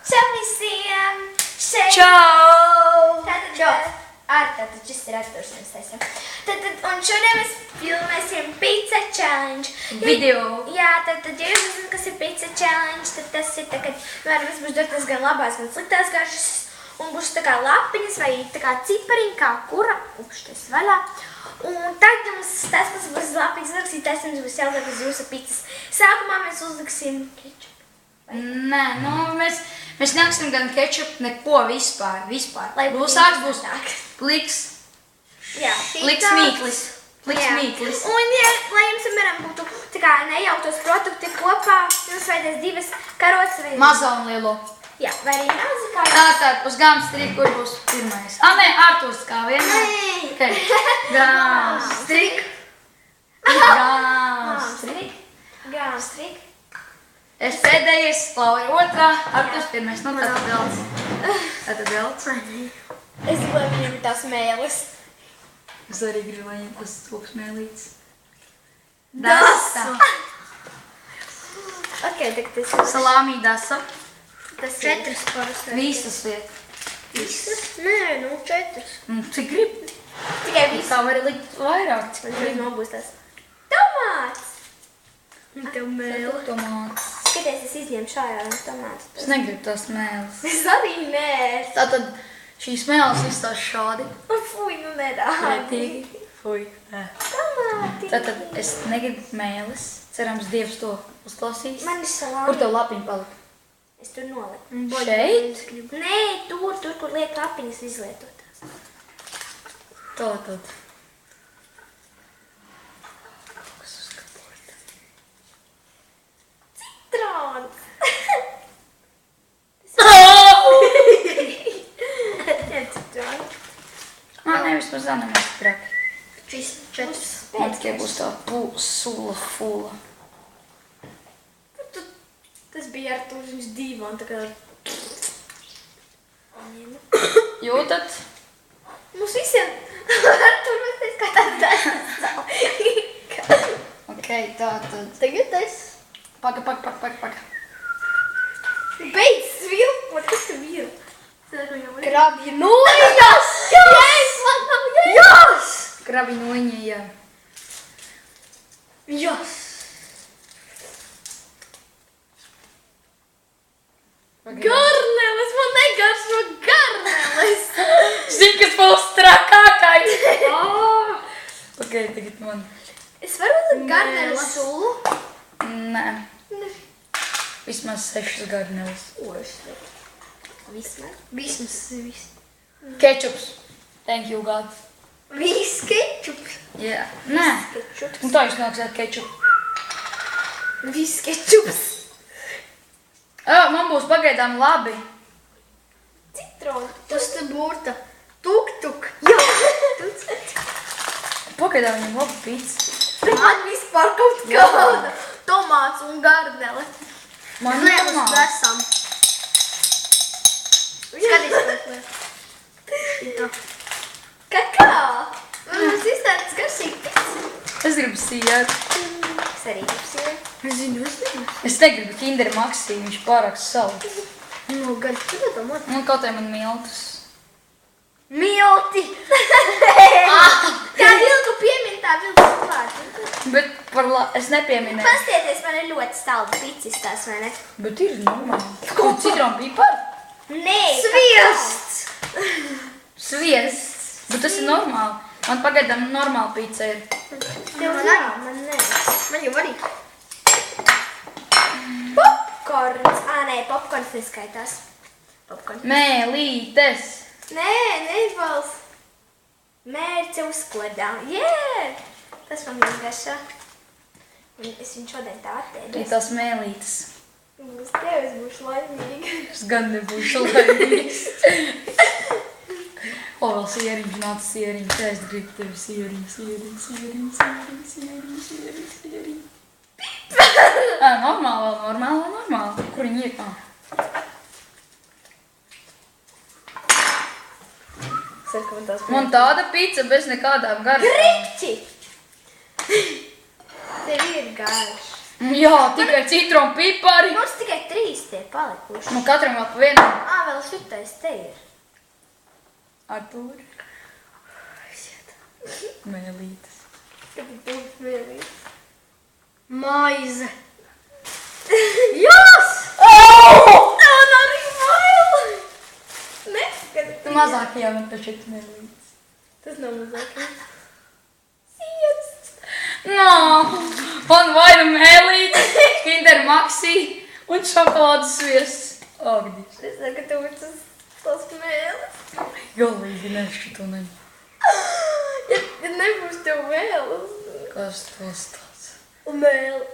Čau visiem! Čau! Tātad šis ir Arturs, mēs esam. Un šodien mēs filmēsim Pizza Challenge. Video. Jā, tad, ja jūs zināt, kas ir Pizza Challenge, tad tas ir tā, kad mēs būs dotas gan labās, gan sliktās garšas. Un būs tā kā lapiņas vai tā kā cipariņi, kā kura. Tas vaļā. Un tad mums tas, kas būs lapiņas uzrakstīt, tas mums būs jāuzliek uz jūsu pizzas. Sākumā mēs uzliksim kečupu. Nē, mēs neliksim gan kečupu, neko vispār. Lai būs pliks. Jā, Pliks mīklis. Un, ja, lai jums, piemēram, būtu tā kā nejauktos produkti kopā, jums vajadzēs divas karotes vai... Mazo un lielo. Jā, vai arī mazi kā... Tātad, uz gāmas strik, kur būs pirmais? Nē, Arturs kā vienmēr. Nē! Gāmas strik. Gāmas strik. Gāmas strik. Es pēdējais, Laura otrā, Arturs pirmais. Nu, tātad velts. Tātad velts. Es gribu, lai viņam ir tās mēles. Es arī gribu, lai viņam tas tūks mēlīts. Dasa. Ok, tagad es... Salāmī dasa. Tas Četras parasti. Visas liet. Visas? Nē, 4. Cik grib? Tikai visu. Tā var likt vairāk. Un tad būs tas tomāts. Un tev mēle. Tomāts. Skaties, es izņemu šājā un tomātus. Es negribu tās mēles. Es arī nē. Tātad šīs mēles izstās šādi. Fuj, nu nedādi. Pretīgi. Fuj. Tomāti. Tātad es negribu mēles. Cerams, Dievs to uzklausīs. Man ir salāmi. Kur tev lapiņa palika? Es tur noliku. Šeit? Nē, tur, kur liek lapiņas izlietotās. Tātad. Citrons. Jā, citrons. Man nevis par zanamies traki. 4. Man tikai būs tā fula. Tas bija ar to viņš dīvāni, tā kā... Jūtat? Mums visiem ar to mēs kā tāda stāv. Ok, tātad. Tagad es. Paka. Beidz svilpot, kas tev ir? Krabju nojas! Yes! Man nav yes! Jas! Krabi noiņa, jā. Jas! Garneles, man negaršo garneles! Zini, kas būs trakākais? Ok, tagad man. Es varu uzlikt garneles sulu? Nē. Vismaz 6 garneles. Vismaz. Kečups. Thank you, God. Viss kečups. Jā. Nē. Kečups. Un tā jūs nāksiet kečupu. Viss kečups. Man būs pagaidām labi. Citrons. Tas te būtu tuk. Jā. Pagaidām viņam labi pizza. Man vispār kaut kāda. Tomāts un garnele. Man Nē, uz normāli. vesam. Skaties, ko Kakā. Man mums izstādes garšīgi pizza. Es gribu sijāt. Es arī gribu sīvēt. Es zinu. Es negribu Kinder Maxi, viņš pārāk salds. Nu, gan tu domā. Un kaut vai man miltus. Milti. Kā vilku piemin, tā vilku klāt. Bet es nepieminēju. Pastieties, man ir ļoti stalda pizza izstās, vai ne? Bet ir normāli. Ko citronu pipar? Nē. Sviests. Bet tas ir normāli. Man pagaidām normāla pizza ir. Tev jā, man nē. Man jau arī. Popkorns. Nē, popkorns neskaitās. Popkorns. Mēlītes. Nē, neizbals. Mērķa uzkledā. Jē! Tas man vienkāršā. Es viņu šodien tā Ir attēdos. tās mēlītes. Uz tevis būšu laimīga. Es gan nebūšu laimīgs. O, vēl sieriņš nāca sieriņš. Es gribu tevi sieriņ. Normāli. Kur viņi ir? Man tāda pizza bez nekādām garšām. Grikķi! Tev ir garš. Jā, tikai citronu pipari. Mums tikai 3 tie palikuši. Man katram vēl pa vienam. Vēl šitais te ir. Artūri. Mēlītes. Maize. Jās! Tā arī maila! Neskatīt. Tu mazākajā man taču ir mēlītes. Tas nav mazāk. Siets. No, man vaina mēlītes, Kinder Maxi un šokolādes sviests. Agdīs. Es saku, ka tu esi tas mēlis. Galīgi nešķito neņu. Ja nebūs tev mēlis. Kas tas tāds? Mēli.